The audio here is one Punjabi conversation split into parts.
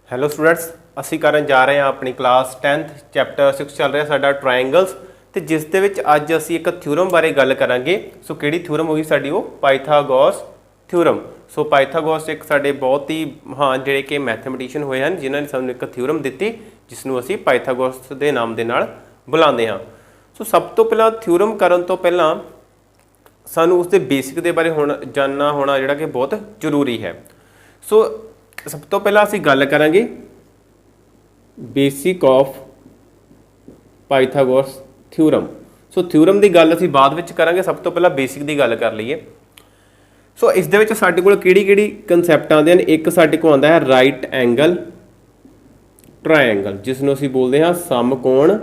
ਹੈਲੋ ਸਟੂਡੈਂਟਸ, ਅਸੀਂ ਕਰਨ ਜਾ ਰਹੇ ਹਾਂ ਆਪਣੀ ਕਲਾਸ 10th ਚੈਪਟਰ 6 ਚੱਲ ਰਿਹਾ ਸਾਡਾ ਟ੍ਰਾਇੰਗਲਸ ਤੇ ਜਿਸ ਦੇ ਵਿੱਚ ਅੱਜ ਅਸੀਂ ਇੱਕ ਥਿਊਰਮ ਬਾਰੇ ਗੱਲ ਕਰਾਂਗੇ। ਸੋ ਕਿਹੜੀ ਥਿਊਰਮ ਹੋਈ ਸਾਡੀ? ਉਹ ਪਾਈਥਾਗੋਰਸ ਥਿਊਰਮ। ਸੋ ਪਾਈਥਾਗੋਰਸ ਇੱਕ ਸਾਡੇ ਬਹੁਤ ਹੀ ਮਹਾਨ ਜਿਹੜੇ ਕਿ ਮੈਥਮੈਟੀਸ਼ੀਅਨ ਹੋਏ ਹਨ ਜਿਨ੍ਹਾਂ ਨੇ ਸਾਨੂੰ ਇੱਕ ਥਿਊਰਮ ਦਿੱਤੀ ਜਿਸ ਨੂੰ ਅਸੀਂ ਪਾਈਥਾਗੋਰਸ ਦੇ ਨਾਮ ਦੇ ਨਾਲ ਬੁਲਾਉਂਦੇ ਹਾਂ। ਸੋ ਸਭ ਤੋਂ ਪਹਿਲਾਂ ਥਿਊਰਮ ਕਰਨ ਤੋਂ ਪਹਿਲਾਂ ਸਾਨੂੰ ਉਸਦੇ ਬੇਸਿਕ ਦੇ ਬਾਰੇ ਜਾਣਨਾ ਹੋਣਾ ਜਿਹੜਾ ਕਿ ਬਹੁਤ ਜ਼ਰੂਰੀ ਹੈ। ਸੋ ਸਭ ਤੋਂ ਪਹਿਲਾਂ ਅਸੀਂ ਗੱਲ ਕਰਾਂਗੇ basic of Pythagoras theorem. So theorem ਦੀ ਗੱਲ ਅਸੀਂ ਬਾਅਦ ਵਿੱਚ ਕਰਾਂਗੇ, ਸਭ ਤੋਂ ਪਹਿਲਾਂ ਬੇਸਿਕ ਦੀ ਗੱਲ ਕਰ ਲਈਏ। ਸੋ ਇਸ ਦੇ ਵਿੱਚ ਸਾਡੇ ਕੋਲ ਕਿਹੜੀ ਕਨਸੈਪਟ ਆਉਂਦੇ ਹਨ? ਇੱਕ ਸਾਡੇ ਕੋਲ ਆਉਂਦਾ ਹੈ ਰਾਈਟ ਐਂਗਲ ਟ੍ਰਾਇੰਗਲ, ਜਿਸ ਨੂੰ ਅਸੀਂ ਬੋਲਦੇ ਹਾਂ ਸਮਕੋਣ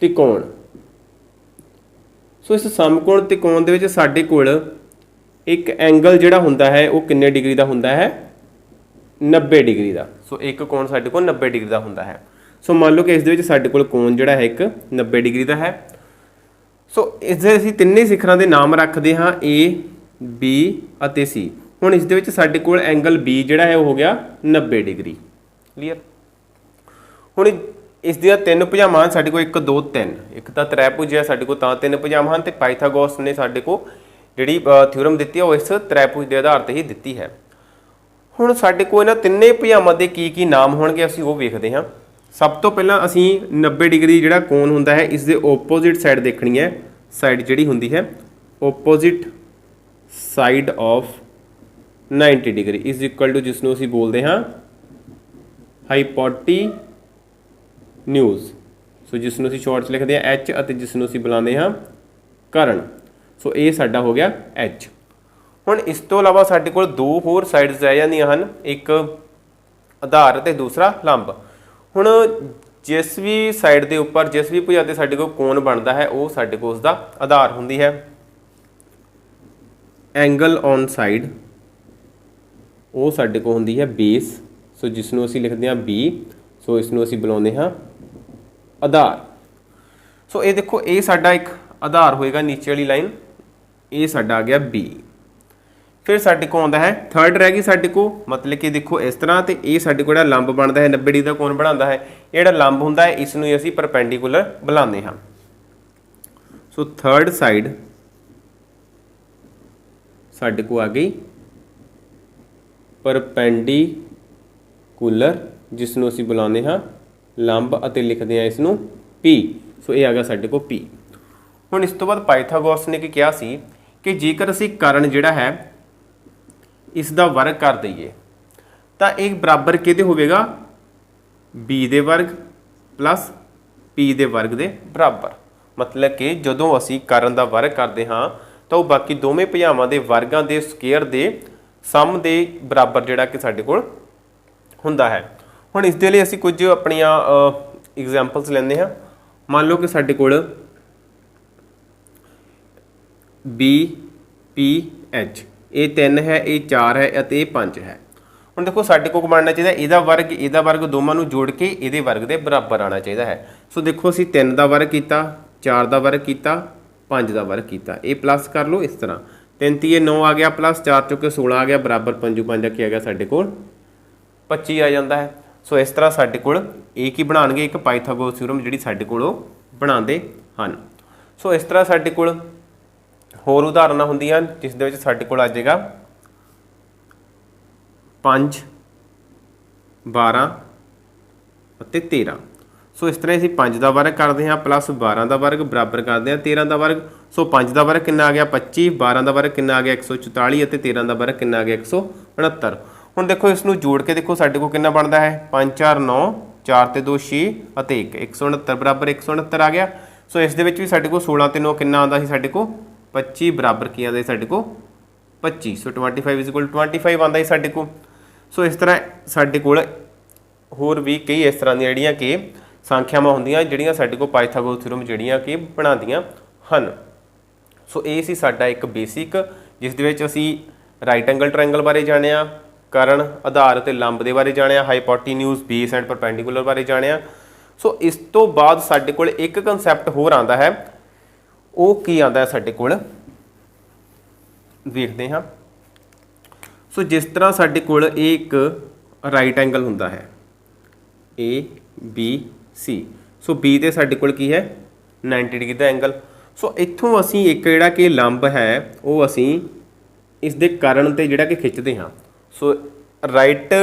ਤਿਕੋਣ। ਸੋ ਇਸ ਸਮਕੋਣ ਤਿਕੋਣ ਦੇ ਵਿੱਚ ਸਾਡੇ ਕੋਲ ਇੱਕ ਐਂਗਲ ਜਿਹੜਾ ਹੁੰਦਾ ਹੈ ਉਹ ਕਿੰਨੇ ਡਿਗਰੀ ਦਾ ਹੁੰਦਾ ਹੈ? 90 ਡਿਗਰੀ ਦਾ। ਸੋ ਇੱਕ ਕੋਣ ਸਾਡੇ ਕੋਲ 90 ਡਿਗਰੀ ਦਾ ਹੁੰਦਾ ਹੈ। ਸੋ ਮੰਨ ਲਓ ਕਿ ਇਸ ਦੇ ਵਿੱਚ ਸਾਡੇ ਕੋਲ ਕੋਣ ਜਿਹੜਾ ਹੈ ਇੱਕ 90 ਡਿਗਰੀ ਦਾ ਹੈ। ਸੋ ਇਸ ਦੇ ਅਸੀਂ ਤਿੰਨੇ ਸਿਖਰਾਂ ਦੇ ਨਾਮ ਰੱਖਦੇ ਹਾਂ A, B ਅਤੇ C। ਹੁਣ ਇਸ ਦੇ ਵਿੱਚ ਸਾਡੇ ਕੋਲ ਐਂਗਲ B ਜਿਹੜਾ ਹੈ ਉਹ ਹੋ ਗਿਆ 90 ਡਿਗਰੀ। ਕਲੀਅਰ? ਹੁਣ ਇਸ ਦੀਆਂ ਤਿੰਨ ਭੁਜਾਵਾਂ ਹਨ ਸਾਡੇ ਕੋਲ, 1 2 3। ਇੱਕ ਤਾਂ ਤ੍ਰੈਭੁਜ ਹੈ ਸਾਡੇ ਕੋਲ, ਤਾਂ ਤਿੰਨ ਭੁਜਾਵਾਂ ਹਨ ਤੇ ਪਾਈਥਾਗੋਰਸ ਨੇ ਸਾਡੇ ਕੋਲ ਜਿਹੜੀ ਥਿਊਰਮ ਦਿੱਤੀ ਹੈ ਉਹ ਇਸ ਤ੍ਰੈਭੁਜ ਦੇ ਆਧਾਰ ਤੇ ਹੀ ਦਿੱਤੀ ਹੈ। ਹੁਣ ਸਾਡੇ ਕੋਲ ਇਹਨਾਂ ਤਿੰਨੇ ਭੁਜਾਵਾਂ ਦੇ ਕੀ ਨਾਮ ਹੋਣਗੇ ਅਸੀਂ ਉਹ ਵੇਖਦੇ ਹਾਂ। ਸਭ ਤੋਂ ਪਹਿਲਾਂ ਅਸੀਂ 90 ਡਿਗਰੀ ਜਿਹੜਾ ਕੋਣ ਹੁੰਦਾ ਹੈ ਇਸ ਦੇ ਓਪੋਜ਼ਿਟ ਸਾਈਡ ਦੇਖਣੀ ਹੈ। ਸਾਈਡ ਜਿਹੜੀ ਹੁੰਦੀ ਹੈ opposite side of 90 degree is equal to ਜਿਸ ਨੂੰ ਅਸੀਂ ਬੋਲਦੇ ਹਾਂ ਹਾਈਪੋਟੀਨਿਊਜ਼। ਸੋ ਜਿਸ ਨੂੰ ਅਸੀਂ ਸ਼ਾਰਟ 'ਚ ਲਿਖਦੇ ਹਾਂ H ਅਤੇ ਜਿਸ ਨੂੰ ਅਸੀਂ ਬੁਲਾਉਂਦੇ ਹਾਂ ਕਰਨ। ਸੋ ਇਹ ਸਾਡਾ ਹੋ ਗਿਆ H। ਹੁਣ ਇਸ ਤੋਂ ਇਲਾਵਾ ਸਾਡੇ ਕੋਲ ਦੋ ਹੋਰ ਸਾਈਡਸ ਰਹਿ ਜਾਂਦੀਆਂ ਹਨ, ਇੱਕ ਆਧਾਰ ਅਤੇ ਦੂਸਰਾ ਲੰਬ। ਹੁਣ ਜਿਸ ਵੀ ਸਾਈਡ ਦੇ ਉੱਪਰ ਜਿਸ ਵੀ ਭੁਜਾ 'ਤੇ ਸਾਡੇ ਕੋਲ ਕੋਣ ਬਣਦਾ ਹੈ ਉਹ ਸਾਡੇ ਕੋਲ ਉਸਦਾ ਆਧਾਰ ਹੁੰਦੀ ਹੈ। ਐਂਗਲ ਔਨ ਸਾਈਡ ਉਹ ਸਾਡੇ ਕੋਲ ਹੁੰਦੀ ਹੈ ਬੇਸ। ਸੋ ਜਿਸ ਨੂੰ ਅਸੀਂ ਲਿਖਦੇ ਹਾਂ B। ਸੋ ਇਸ ਨੂੰ ਅਸੀਂ ਬੁਲਾਉਂਦੇ ਹਾਂ ਆਧਾਰ। ਸੋ ਇਹ ਦੇਖੋ, ਇਹ ਸਾਡਾ ਇੱਕ ਆਧਾਰ ਹੋਏਗਾ ਨੀਚੇ ਵਾਲੀ ਲਾਈਨ, ਇਹ ਸਾਡਾ ਆ ਗਿਆ B। ਫਿਰ ਸਾਡੇ ਕੋਲ ਆਉਂਦਾ ਹੈ ਥਰਡ ਰਹਿ ਗਈ ਸਾਡੇ ਕੋਲ, ਮਤਲਬ ਕਿ ਦੇਖੋ ਇਸ ਤਰ੍ਹਾਂ, ਤੇ ਇਹ ਸਾਡੇ ਕੋਲ ਜਿਹੜਾ ਲੰਬ ਬਣਦਾ ਹੈ 90 ਡਿਗਰੀ ਦਾ ਕੋਣ ਬਣਾਉਂਦਾ ਹੈ, ਇਹ ਜਿਹੜਾ ਲੰਬ ਹੁੰਦਾ ਹੈ ਇਸ ਨੂੰ ਅਸੀਂ ਪਰਪੈਂਡੀਕੂਲਰ ਬੁਲਾਉਂਦੇ ਹਾਂ। ਸੋ ਥਰਡ ਸਾਈਡ ਸਾਡੇ ਕੋਲ ਆ ਗਈ ਪਰਪੈਂਡੀਕੂਲਰ ਜਿਸ ਨੂੰ ਅਸੀਂ ਬੁਲਾਉਂਦੇ ਹਾਂ ਲੰਬ ਅਤੇ ਲਿਖਦੇ ਹਾਂ ਇਸ ਨੂੰ P। ਸੋ ਇਹ ਆ ਗਿਆ ਸਾਡੇ ਕੋਲ P। ਹੁਣ ਇਸ ਤੋਂ ਬਾਅਦ ਪਾਈਥਾਗੋਰਸ ਨੇ ਕੀ ਕਿਹਾ ਸੀ ਕਿ ਜੇਕਰ ਅਸੀਂ ਕਰਨ ਜਿਹੜਾ ਹੈ ਇਸ ਦਾ ਵਰਗ ਕਰ ਦਈਏ ਤਾਂ ਇਹ ਬਰਾਬਰ ਕਿਹਦੇ ਹੋਵੇਗਾ? B ਦੇ ਵਰਗ ਪਲੱਸ P ਦੇ ਵਰਗ ਦੇ ਬਰਾਬਰ। ਮਤਲਬ ਕਿ ਜਦੋਂ ਅਸੀਂ ਕਰਨ ਦਾ ਵਰਗ ਕਰਦੇ ਹਾਂ ਤਾਂ ਉਹ ਬਾਕੀ ਦੋਵੇਂ ਭੁਜਾਵਾਂ ਦੇ ਵਰਗਾਂ ਦੇ ਸਕੁਏਅਰ ਦੇ ਸਮ ਦੇ ਬਰਾਬਰ ਜਿਹੜਾ ਕਿ ਸਾਡੇ ਕੋਲ ਹੁੰਦਾ ਹੈ। ਹੁਣ ਇਸ ਦੇ ਲਈ ਅਸੀਂ ਕੁਝ ਆਪਣੀਆਂ ਐਗਜ਼ਾਮਪਲਸ ਲੈਂਦੇ ਹਾਂ। ਮੰਨ ਲਓ ਕਿ ਸਾਡੇ ਕੋਲ B P H ਇਹ 3 ਹੈ, ਇਹ 4 ਹੈ ਅਤੇ ਇਹ 5 ਹੈ। ਹੁਣ ਦੇਖੋ ਸਾਡੇ ਕੋਲ ਬਣਨਾ ਚਾਹੀਦਾ ਇਹਦਾ ਵਰਗ ਦੋਵਾਂ ਨੂੰ ਜੋੜ ਕੇ ਇਹਦੇ ਵਰਗ ਦੇ ਬਰਾਬਰ ਆਉਣਾ ਚਾਹੀਦਾ ਹੈ। ਸੋ ਦੇਖੋ ਅਸੀਂ 3 ਦਾ ਵਰਗ ਕੀਤਾ, 4 ਦਾ ਵਰਗ ਕੀਤਾ, 5 ਦਾ ਵਰਗ ਕੀਤਾ। ਇਹ ਪਲੱਸ ਕਰ ਲਓ ਇਸ ਤਰ੍ਹਾਂ, 3 ਤੀਏ 9 ਆ ਗਿਆ, ਪਲੱਸ 4 ਚੁੱਕੇ 16 ਆ ਗਿਆ, ਬਰਾਬਰ 5 5 ਕੀ ਆ ਗਿਆ ਸਾਡੇ ਕੋਲ 25 ਆ ਜਾਂਦਾ ਹੈ। ਸੋ ਇਸ ਤਰ੍ਹਾਂ ਸਾਡੇ ਕੋਲ ਇਹ ਕੀ ਬਣਾਉਣਗੇ? ਇੱਕ ਪਾਈਥਾਗੋਰਸ ਥਿਊਰਮ ਜਿਹੜੀ ਸਾਡੇ ਕੋਲ ਉਹ ਬਣਾਉਂਦੇ ਹਨ। ਸੋ ਇਸ ਤਰ੍ਹਾਂ ਸਾਡੇ ਕੋਲ ਹੋਰ ਉਦਾਹਰਨਾਂ ਹੁੰਦੀਆਂ ਜਿਸ ਦੇ ਵਿੱਚ ਸਾਡੇ ਕੋਲ ਆ ਜਾਏਗਾ 5 12 ਅਤੇ 13। ਸੋ ਇਸ ਤਰ੍ਹਾਂ ਅਸੀਂ 5 ਦਾ ਵਰਗ ਕਰਦੇ ਹਾਂ ਪਲੱਸ 12 ਦਾ ਵਰਗ ਬਰਾਬਰ ਕਰਦੇ ਹਾਂ 13 ਦਾ ਵਰਗ। ਸੋ 5 ਦਾ ਵਰਗ ਕਿੰਨਾ ਆ ਗਿਆ 25, 12 ਦਾ ਵਰਗ ਕਿੰਨਾ ਆ ਗਿਆ 144 ਅਤੇ 13 ਦਾ ਵਰਗ ਕਿੰਨਾ ਆ ਗਿਆ 169। ਹੁਣ ਦੇਖੋ ਇਸ ਨੂੰ ਜੋੜ ਕੇ ਦੇਖੋ ਸਾਡੇ ਕੋਲ ਕਿੰਨਾ ਬਣਦਾ ਹੈ? 5 4 9, 4 ਤੇ 2 6 ਅਤੇ 1 169 ਬਰਾਬਰ 169 ਆ ਗਿਆ। ਸੋ ਇਸ ਦੇ ਵਿੱਚ ਵੀ ਸਾਡੇ ਕੋਲ 16 ਤੇ 9 ਕਿੰਨਾ ਆਉਂਦਾ ਸੀ ਸਾਡੇ ਕੋਲ 25 ਬਰਾਬਰ ਕੀ ਆਉਂਦਾ ਸਾਡੇ ਕੋਲ 25। ਸੋ 25 ਇਜ਼ ਇਕੁਅਲ 25 ਆਉਂਦਾ ਸੀ ਸਾਡੇ ਕੋਲ। ਸੋ ਇਸ ਤਰ੍ਹਾਂ ਸਾਡੇ ਕੋਲ ਹੋਰ ਵੀ ਕਈ ਇਸ ਤਰ੍ਹਾਂ ਦੀਆਂ ਜਿਹੜੀਆਂ ਕਿ ਸੰਖਿਆਵਾਂ ਹੁੰਦੀਆਂ ਜਿਹੜੀਆਂ ਸਾਡੇ ਕੋਲ ਪਾਈਥਾਗੋਰਸ ਥਿਊਰਮ ਜਿਹੜੀਆਂ ਕਿ ਬਣਾਉਂਦੀਆਂ ਹਨ। ਸੋ ਇਹ ਸੀ ਸਾਡਾ ਇੱਕ ਬੇਸਿਕ ਜਿਸ ਦੇ ਵਿੱਚ ਅਸੀਂ ਰਾਈਟ ਐਂਗਲ ਟ੍ਰਾਇੰਗਲ ਬਾਰੇ ਜਾਣਿਆ, ਕਰਨ ਆਧਾਰ ਅਤੇ ਲੰਬ ਦੇ ਬਾਰੇ ਜਾਣਿਆ, ਹਾਈਪੋਟੀਨਿਊਜ਼ ਬੇਸ ਐਂਡ ਪਰਪੈਂਡੀਕੂਲਰ ਬਾਰੇ ਜਾਣਿਆ। ਸੋ ਇਸ ਤੋਂ ਬਾਅਦ ਸਾਡੇ ਕੋਲ ਇੱਕ ਕਨਸੈਪਟ ਹੋਰ ਆਉਂਦਾ ਹੈ, ਉਹ ਕੀ ਆਉਂਦਾ ਹੈ ਸਾਡੇ ਕੋਲ ਦੇਖਦੇ ਹਾਂ। ਸੋ जिस तरह साडे कोल एक ਰਾਈਟ ਐਂਗਲ ਹੁੰਦਾ ਹੈ A B C. So B ਤੇ ਸਾਡੇ ਕੋਲ ਕੀ ਹੈ 90 ਡਿਗਰੀ ਦਾ ਐਂਗਲ। ਸੋ ਇੱਥੋਂ ਅਸੀਂ ਇੱਕ ਜਿਹੜਾ ਕਿ ਲੰਬ ਹੈ ਉਹ ਅਸੀਂ ਇਸ ਦੇ ਕਾਰਨ ਤੇ ਜਿਹੜਾ ਕਿ ਖਿੱਚਦੇ ਹਾਂ। ਸੋ ਰਾਈਟ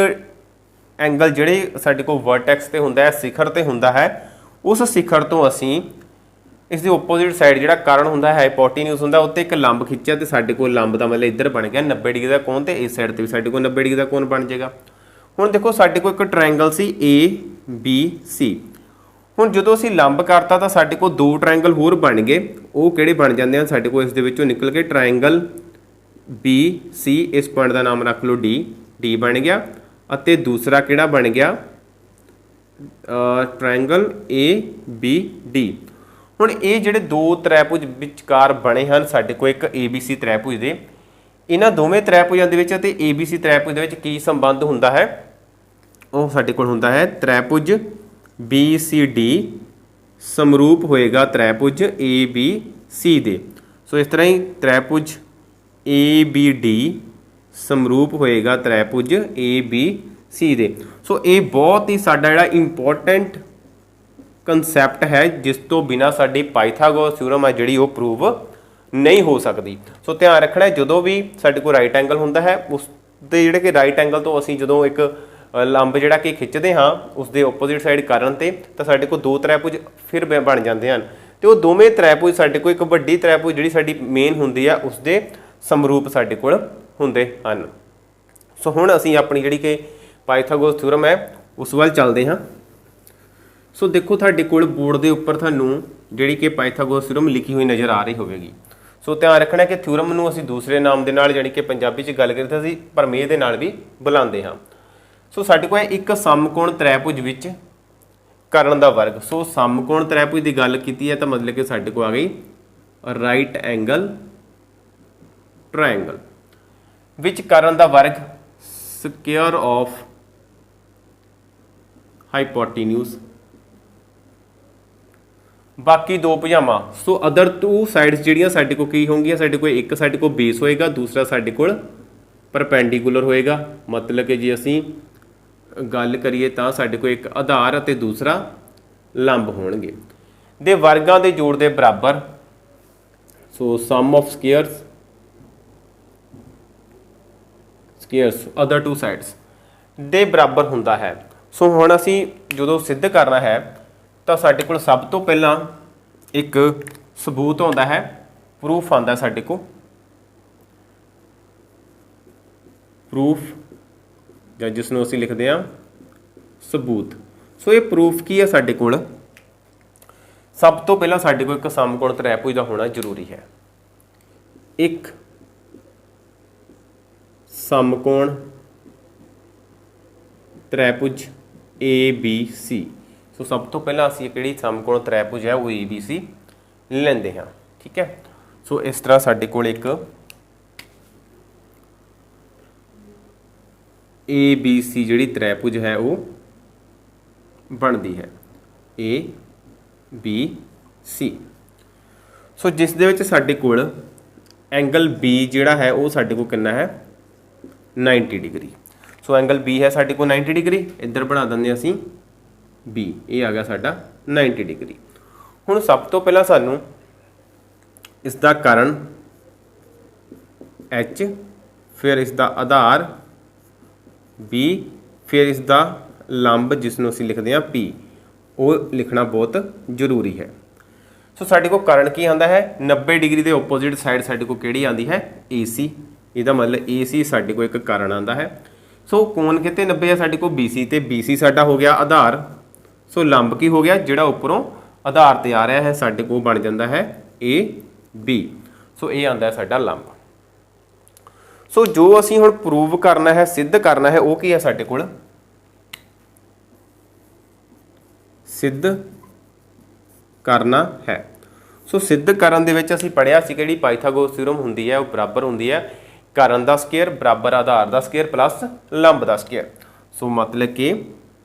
ਐਂਗਲ ਜਿਹੜੇ ਸਾਡੇ ਕੋਲ ਵਰਟੈਕਸ ਤੇ ਹੁੰਦਾ ਹੈ, ਸਿਖਰ ਤੇ ਹੁੰਦਾ ਹੈ, ਉਸ ਸਿਖਰ ਤੋਂ ਅਸੀਂ ਇਸ ਦੇ ਓਪੋਜ਼ਿਟ ਸਾਈਡ ਜਿਹੜਾ ਕਾਰਨ ਹੁੰਦਾ ਹੈ ਹਾਈਪੋਟੀਨਿਊਸ ਹੁੰਦਾ, ਉੱਤੇ ਇੱਕ ਲੰਬ ਖਿੱਚਿਆ ਤੇ ਸਾਡੇ ਕੋਲ ਲੰਬ ਦਾ ਮਤਲਬ ਇੱਧਰ ਬਣ ਗਿਆ 90 ਡਿਗਰੀ ਦਾ ਕੋਣ, ਤੇ ਇਸ ਸਾਈਡ ਤੇ ਵੀ ਸਾਡੇ ਕੋਲ 90 ਡਿਗਰੀ ਦਾ ਕੋਣ ਬਣ ਜਾਏਗਾ। ਹੁਣ ਦੇਖੋ ਸਾਡੇ ਕੋਲ ਇੱਕ triangle C A B C. ਹੁਣ ਜਦੋਂ ਅਸੀਂ ਲੰਬ ਕਰਤਾ ਤਾਂ ਸਾਡੇ ਕੋਲ ਦੋ ਟਰਾਇੰਗਲ ਹੋਰ ਬਣ ਗਏ। ਉਹ ਕਿਹੜੇ ਬਣ ਜਾਂਦੇ ਹਨ ਸਾਡੇ ਕੋਲ ਇਸ ਦੇ ਵਿੱਚੋਂ ਨਿਕਲ ਕੇ ਟਰਾਇੰਗਲ ਬੀ ਸੀ, ਇਸ ਪੁਆਇੰਟ ਦਾ ਨਾਮ ਰੱਖ ਲਓ ਡੀ, ਡੀ ਬਣ ਗਿਆ। ਅਤੇ ਦੂਸਰਾ ਕਿਹੜਾ ਬਣ ਗਿਆ ਟਰਾਇੰਗਲ ਏ ਬੀ ਡੀ। ਹੁਣ ਇਹ ਜਿਹੜੇ ਦੋ ਤ੍ਰੈਭੁਜ ਵਿਚਕਾਰ ਬਣੇ ਹਨ ਸਾਡੇ ਕੋਲ ਇੱਕ ਏ ਬੀ ਸੀ ਤ੍ਰੈਭੁਜ ਦੇ, ਇਹਨਾਂ ਦੋਵੇਂ ਤ੍ਰੈਭੁਜਾਂ ਦੇ ਵਿੱਚ ਅਤੇ ਏ ਬੀ ਸੀ ਤ੍ਰੈਭੁਜ ਦੇ ਵਿੱਚ ਕੀ ਸੰਬੰਧ ਹੁੰਦਾ ਹੈ, ਉਹ ਸਾਡੇ ਕੋਲ ਹੁੰਦਾ ਹੈ ਤ੍ਰੈਭੁਜ ਬੀ ਸੀ ਡੀ ਸਮਰੂਪ ਹੋਏਗਾ ਤ੍ਰੈਭੁਜ ਏ ਬੀ ਸੀ ਦੇ। ਸੋ ਇਸ ਤਰ੍ਹਾਂ ਹੀ ਤ੍ਰੈਭੁਜ ਏ ਬੀ ਡੀ ਸਮਰੂਪ ਹੋਏਗਾ ਤ੍ਰੈਭੁਜ ਏ ਬੀ ਸੀ ਦੇ। ਸੋ ਇਹ ਬਹੁਤ ਹੀ ਸਾਡਾ ਜਿਹੜਾ ਇੰਪੋਰਟੈਂਟ ਕੰਸੈਪਟ ਹੈ ਜਿਸ ਤੋਂ ਬਿਨਾ ਸਾਡੀ ਪਾਈਥਾਗੋਰਸ ਥਿਊਰਮ ਹੈ ਜਿਹੜੀ ਉਹ ਪ੍ਰੂਵ ਨਹੀਂ ਹੋ ਸਕਦੀ। ਸੋ ਧਿਆਨ ਰੱਖਣਾ ਜਦੋਂ ਵੀ ਸਾਡੇ ਕੋਲ ਰਾਈਟ ਐਂਗਲ ਹੁੰਦਾ ਹੈ ਉਸ ਦੇ ਜਿਹੜੇ ਕਿ ਰਾਈਟ ਐਂਗਲ ਤੋਂ ਅਸੀਂ ਜਦੋਂ ਇੱਕ ਲੰਬ ਜਿਹੜਾ ਕਿ ਖਿੱਚਦੇ ਹਾਂ ਉਸ ਦੇ ਓਪੋਜ਼ਿਟ ਸਾਈਡ ਕਰਨ ਤੇ ਤਾਂ ਸਾਡੇ ਕੋਲ ਦੋ ਤ੍ਰੈਭੁਜ ਫਿਰ ਬਣ ਜਾਂਦੇ ਹਨ, ਤੇ ਉਹ ਦੋਵੇਂ ਤ੍ਰੈਭੁਜ ਸਾਡੇ ਕੋਲ ਇੱਕ ਵੱਡੀ ਤ੍ਰੈਭੁਜ ਜਿਹੜੀ ਸਾਡੀ ਮੇਨ ਹੁੰਦੀ ਆ ਉਸ ਦੇ ਸਮਰੂਪ ਸਾਡੇ ਕੋਲ ਹੁੰਦੇ ਹਨ। ਸੋ ਹੁਣ ਅਸੀਂ ਆਪਣੀ ਜਿਹੜੀ ਕਿ ਪਾਈਥਾਗੋਰਸ ਥਿਊਰਮ ਹੈ ਉਸ ਵੱਲ ਚੱਲਦੇ ਹਾਂ। ਸੋ ਦੇਖੋ ਤੁਹਾਡੇ ਕੋਲ ਬੋਰਡ ਦੇ ਉੱਪਰ ਤੁਹਾਨੂੰ ਜਿਹੜੀ ਕਿ ਪਾਈਥਾਗੋਰਸ ਥਿਊਰਮ ਲਿਖੀ ਹੋਈ ਨਜ਼ਰ ਆ ਰਹੀ ਹੋਵੇਗੀ। ਸੋ ਧਿਆਨ ਰੱਖਣਾ ਕਿ ਥਿਊਰਮ ਨੂੰ ਅਸੀਂ ਦੂਸਰੇ ਨਾਮ ਦੇ ਨਾਲ ਜਾਣੀ ਕਿ ਪੰਜਾਬੀ 'ਚ ਗੱਲ ਕਰੀਏ ਤਾਂ ਅਸੀਂ ਪ੍ਰਮੇୟ ਦੇ ਨਾਲ ਵੀ ਬੁਲਾਉਂਦੇ ਹਾਂ। ਸੋ ਸਾਡੇ ਕੋਲ ਇੱਕ ਸਮਕੋਣ ਤ੍ਰੈਭੁਜ ਵਿੱਚ ਕਰਨ ਦਾ ਵਰਗ। ਸੋ ਸਮਕੋਣ ਤ੍ਰੈਭੁਜ ਦੀ ਗੱਲ ਕੀਤੀ ਹੈ ਤਾਂ ਮਤਲਬ ਕਿ ਸਾਡੇ ਕੋਲ ਆ ਗਈ ਰਾਈਟ ਐਂਗਲ ਟ੍ਰਾਇੰਗਲ ਵਿੱਚ ਕਰਨ ਦਾ ਵਰਗ ਸਕੁਅਰ ਆਫ ਹਾਈਪੋਟੀਨਿਊਸ ਬਾਕੀ ਦੋ ਭੁਜਾਵਾਂ। ਸੋ ਅਦਰ ਟੂ ਸਾਈਡਸ ਜਿਹੜੀਆਂ ਸਾਡੇ ਕੋਲ ਕੀ ਹੋਣਗੀਆਂ, ਸਾਡੇ ਕੋਲ ਇੱਕ ਸਾਡੇ ਕੋਲ ਬੇਸ ਹੋਏਗਾ, ਦੂਸਰਾ ਸਾਡੇ ਕੋਲ ਪਰਪੈਂਡੀਕੂਲਰ ਹੋਏਗਾ। ਮਤਲਬ ਕਿ ਜੇ ਅਸੀਂ ਗੱਲ ਕਰੀਏ ਤਾਂ ਸਾਡੇ ਕੋਲ ਇੱਕ ਆਧਾਰ ਅਤੇ ਦੂਸਰਾ ਲੰਬ ਹੋਣਗੇ ਦੇ ਵਰਗਾਂ ਦੇ ਜੋੜ ਦੇ ਬਰਾਬਰ। ਸੋ some of squares other to sides ਦੇ ਬਰਾਬਰ ਹੁੰਦਾ ਹੈ। ਸੋ ਹੁਣ ਅਸੀਂ ਜਦੋਂ ਸਿੱਧ ਕਰਨਾ ਹੈ ਤਾਂ ਸਾਡੇ ਕੋਲ ਸਭ ਤੋਂ ਪਹਿਲਾਂ ਇੱਕ ਸਬੂਤ ਆਉਂਦਾ ਹੈ, ਪ੍ਰੂਫ ਆਉਂਦਾ ਸਾਡੇ ਕੋਲ, ਪ੍ਰੂਫ ਜਾਂ ਜਿਸ ਨੂੰ ਅਸੀਂ ਲਿਖਦੇ ਹਾਂ ਸਬੂਤ। ਸੋ ਇਹ ਪ੍ਰੂਫ ਕੀ ਹੈ ਸਾਡੇ ਕੋਲ, ਸਭ ਤੋਂ ਪਹਿਲਾਂ ਸਾਡੇ ਕੋਲ ਇੱਕ ਸਮਕੋਣ ਤ੍ਰੈਭੁਜ ਦਾ ਹੋਣਾ ਜ਼ਰੂਰੀ ਹੈ। ਇੱਕ ਸਮਕੋਣ ਤ੍ਰੈਭੁਜ ਏ ਬੀ ਸੀ। ਸੋ ਸਭ ਤੋਂ ਪਹਿਲਾਂ ਅਸੀਂ ਕਿਹੜੀ ਸਮਕੋਣ ਤ੍ਰੈਭੁਜ ਹੈ ਉਹ ਏ ਬੀ ਸੀ ਲੈਂਦੇ ਹਾਂ, ਠੀਕ ਹੈ। ਸੋ ਇਸ ਤਰ੍ਹਾਂ ਸਾਡੇ ਕੋਲ ਇੱਕ ਏ ਬੀ ਸੀ ਜਿਹੜੀ ਤ੍ਰੈਭੁਜ ਹੈ ਉਹ ਬਣਦੀ ਹੈ ਏ ਬੀ ਸੀ। ਸੋ ਜਿਸ ਦੇ ਵਿੱਚ ਸਾਡੇ ਕੋਲ ਐਂਗਲ ਬੀ ਜਿਹੜਾ ਹੈ ਉਹ ਸਾਡੇ ਕੋਲ ਕਿੰਨਾ ਹੈ 90 ਡਿਗਰੀ। ਸੋ ਐਂਗਲ ਬੀ ਹੈ ਸਾਡੇ ਕੋਲ 90 ਡਿਗਰੀ, ਇੱਧਰ ਬਣਾ ਦਿੰਦੇ ਅਸੀਂ ਬੀ, ਇਹ ਆ ਗਿਆ ਸਾਡਾ 90 ਡਿਗਰੀ। ਹੁਣ ਸਭ ਤੋਂ ਪਹਿਲਾਂ ਸਾਨੂੰ ਇਸ ਦਾ ਕਾਰਨ H, ਫਿਰ ਇਸ ਦਾ ਆਧਾਰ B, ਫਿਰ ਇਸ ਦਾ ਲੰਬ ਜਿਸ ਨੂੰ ਅਸੀਂ ਲਿਖਦੇ ਹਾਂ P, ਉਹ ਲਿਖਣਾ ਬਹੁਤ ਜ਼ਰੂਰੀ ਹੈ। ਸੋ ਸਾਡੇ ਕੋਲ ਕਾਰਨ ਕੀ ਆਉਂਦਾ ਹੈ 90 ਡਿਗਰੀ ਦੇ ਓਪੋਜ਼ਿਟ ਸਾਈਡ ਸਾਡੇ ਕੋਲ ਕਿਹੜੀ ਆਉਂਦੀ ਹੈ AC। ਇਹਦਾ ਮਤਲਬ AC ਸਾਡੇ ਕੋਲ ਇੱਕ ਕਾਰਨ ਆਉਂਦਾ ਹੈ। ਸੋ ਕੋਣ ਕਿਤੇ 90 ਹੈ ਸਾਡੇ ਕੋਲ BC, ਤੇ BC ਸਾਡਾ ਹੋ ਗਿਆ ਆਧਾਰ। ਸੋ ਲੰਬ ਕੀ ਹੋ ਗਿਆ ਜਿਹੜਾ ਉੱਪਰੋਂ ਆਧਾਰ ਤੇ ਆ ਰਿਹਾ ਹੈ ਸਾਡੇ ਕੋਲ ਬਣ ਜਾਂਦਾ ਹੈ AB। ਸੋ ਇਹ ਆਉਂਦਾ ਹੈ ਸਾਡਾ ਲੰਬ। ਸੋ ਜੋ ਅਸੀਂ ਹੁਣ ਪ੍ਰੂਵ ਕਰਨਾ ਹੈ, ਸਿੱਧ ਕਰਨਾ ਹੈ, ਉਹ ਕੀ ਹੈ ਸਾਡੇ ਕੋਲ ਸਿੱਧ ਕਰਨਾ ਹੈ। ਸੋ ਸਿੱਧ ਕਰਨ ਦੇ ਵਿੱਚ ਅਸੀਂ ਪੜ੍ਹਿਆ ਸੀ ਕਿਹੜੀ ਪਾਈਥਾਗੋਰਸ ਥਿਊਰਮ ਹੁੰਦੀ ਹੈ ਉਹ ਬਰਾਬਰ ਹੁੰਦੀ ਹੈ ਕਾਰਨ ਦਾ ਸਕੁਅਰ ਬਰਾਬਰ ਆਧਾਰ ਦਾ ਸਕੁਅਰ ਪਲੱਸ ਲੰਬ ਦਾ ਸਕੁਅਰ। ਸੋ ਮਤਲਬ ਕਿ